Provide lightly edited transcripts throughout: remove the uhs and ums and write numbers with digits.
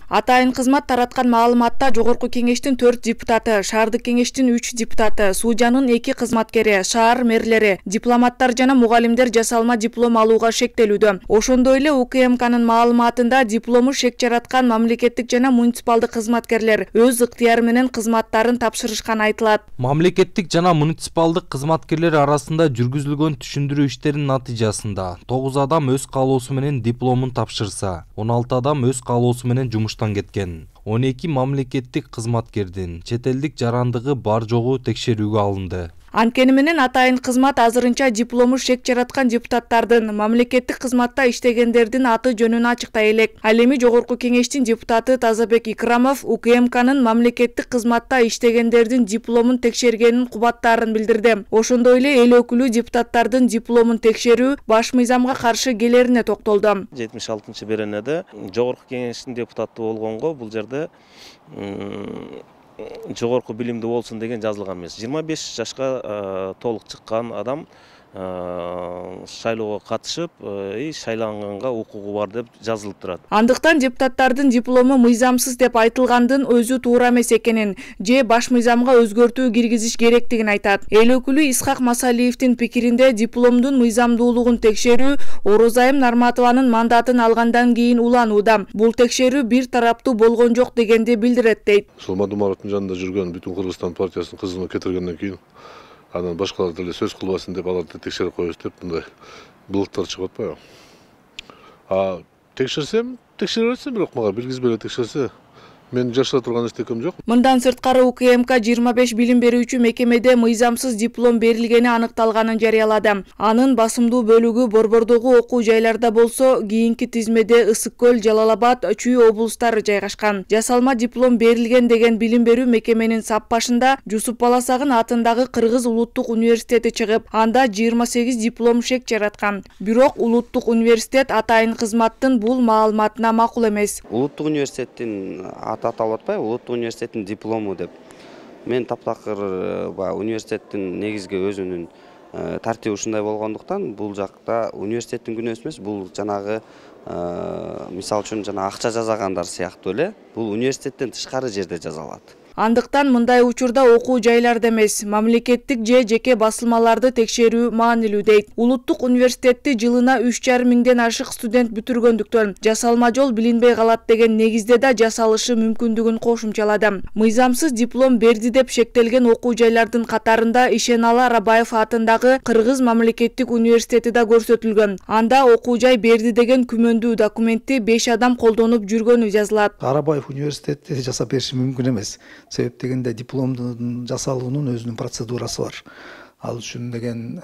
Атайын кызмат тараткан маалыматта Жогорку кеңештин 4 депутаты, шаардык кеңештин 3 депутаты, Суужанын 2 кызматкери, шаар мэрлери, дипломаттар жана мугалимдер жасалма диплом алууга шектелүүдө. Ошондой эле УКМКнын маалыматында диплому шек жараткан мамлекеттик жана муниципалдык кызматкерлер өз ыктыяры менен кызматтарын тапшырышкан айтылат. Мамлекеттик жана муниципалдык кызматкерлер арасында жүргүзүлгөн түшүндүрүү иштеринин натыйжасында 9 адам өз каалоосу менен дипломун тапшырса, 16 адам өз каалоосу менен жумуштан кеткен. 12 мамлекеттик кызматкердин чет элдик жарандыгы бар жогу текшерүүгө алынды. Анткени менен атайын кызмат азырынча диплому шек жараткан депутаттардын, мамлекеттик кызматта иштегендердин аты жөнүн ачыктай элек. Ал эми Жогорку кеңештин депутаты Тазабек Икрамов УКМКнын мамлекеттик кызматта иштегендердин дипломун текшергенин кубаттарын билдирди. Ошондой эле эл өкүлү депутаттардын дипломун текшерүү баш мыйзамга каршы келерине токтолду. 76-беренеде Жогорку кеңештин депутаты болгонго бул жерде жогорку билимди болсун деген жазылган эмес. 25 жашка толук чыккан адам шайлоого катышып, шайланганга укугу бар деп жазылып турат. Андыктан депутаттардын диплому мыйзамсыз деп айтылгандын өзү туура эмес экенин, же баш мыйзамга өзгөртүү киргизиш керектигин айтат. Эл өкүлү Исхак Масалиевдин пикиринде дипломдун мыйзамдуулугун текшерүү Орозайым Нарматованын мандатын алгандан кийин уланууда. Бул текшерүү бир тараптуу болгон жок дегенди билдирет дейт. Ушул Мадумаровдун жанында жүргөн бүтүн Кыргызстан партиясынын кызына кетиргенден кийин анан башкалар деле сөз кылбасын деп аларды текшерип коебуз деп мындай былыктар чыгып атпайбы. Текшерсем, текшере берсем, бирок мага билгизбей эле текшерсе, мен жашыра турган эчтекем жок. Мындан сырткары УКМК 25 билим берүүчү мекемеде мыйзамсыз диплом берилгени аныкталганын жарыялады. Анын басымдуу бөлүгү борбордогу окуу жайларда болсо, кийинки тизмеде Ысык Көл, Жалал-Абад, Чүй облустары жайгашкан. Жасалма диплом берилген деген билим берүү мекеменин сап башында Жусуп Баласагын атындагы Кыргыз улуттук университети чыгып, анда 28 диплом шек жараткан. Бирок улуттук университет атайын кызматтын бул маалыматына макул эмес. Улуттук университеттин аталып атпайбы, улуттук университеттин диплому деп. Мен таптакыр университеттин негизги өзүнүн тартиби ушундай болгондуктан бул жакта университеттин күнөөсү эмес, бул жанагы мисалы үчүн жана акча жазагандар сыяктуу эле бул университеттен тышкары жерде жазалат. Андыктан мындай учурда окуу жайларда эмес, мамлекеттик же жеке басылмаларды текшерүү маанилүү дейт. Улуттук университетти жылына 3,5 миңден ашык студент бүтүргөндүктөн жасалма жол билинбей калат деген негизде да жасалышы мүмкүндүгүн кошумчалады. Мыйзамсыз диплом берди деп шектелген окуу жайлардын катарында Ишеналы Арабаев атындагы Кыргыз мамлекеттик университети да көрсөтүлгөн. Анда окуу жай берди деген күмөндүү документти 5 адам колдонуп жүргөнү жазылат. Арабаев университети жасап бериши мүмкүн эмес. Себеп дегенде дипломдун жасалуунун өзүнүн процедурасы бар. Ал үчүн деген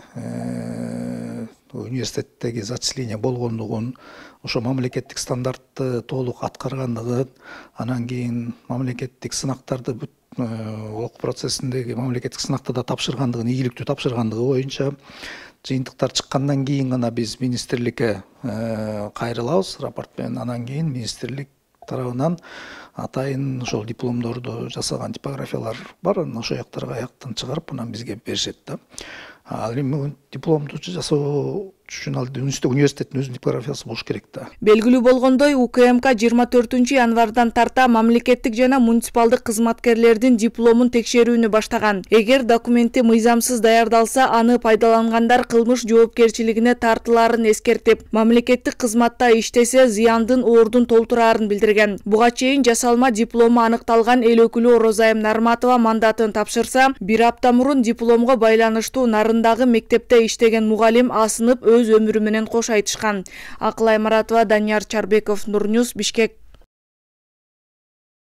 университеттеги зачисление болгондугун, ошо мамлекеттик стандартты толук аткаргандыгын, анан кийин мамлекеттик сынактарды окуу процессиндеги мамлекеттик сынакты да тапшыргандыгын, ийгиликтүү тапшыргандыгы боюнча жыйынтыктар чыккандан кийин гана биз министрликке кайрылабыз рапорт менен, анан кийин министрлик тарабынан атайын ошол дипломдорду жасаган типографиялар бар, ошол жактан чыгарып анан бизге беришет да. Ал эми дипломду жасоо үчүн ал университеттин өзүнүн типографиясы болуш керек да. Белгилүү болгондой, УКМК 24 январдан тарта мамлекеттик жана муниципалдык кызматкерлердин дипломун текшерүүнү баштаган. Эгер документи мыйзамсыз даярдалса, аны пайдалангандар кылмыш жоопкерчилигине тартылаарын эскертип, мамлекеттик кызматта иштесе зыяндын ордун толтурарын билдирген. Буга чейин жасалма диплому аныкталган эл өкүлү Орозайым Нарматова мандатын тапшырса, бир апта мурун дипломго байланыштуу Нарындагы мектепте иштеген мугалим асынып өз өмүрү менен кош айтышкан. Акылай Маратова, Данияр Чарбеков, Нур Ньюс, Бишкек.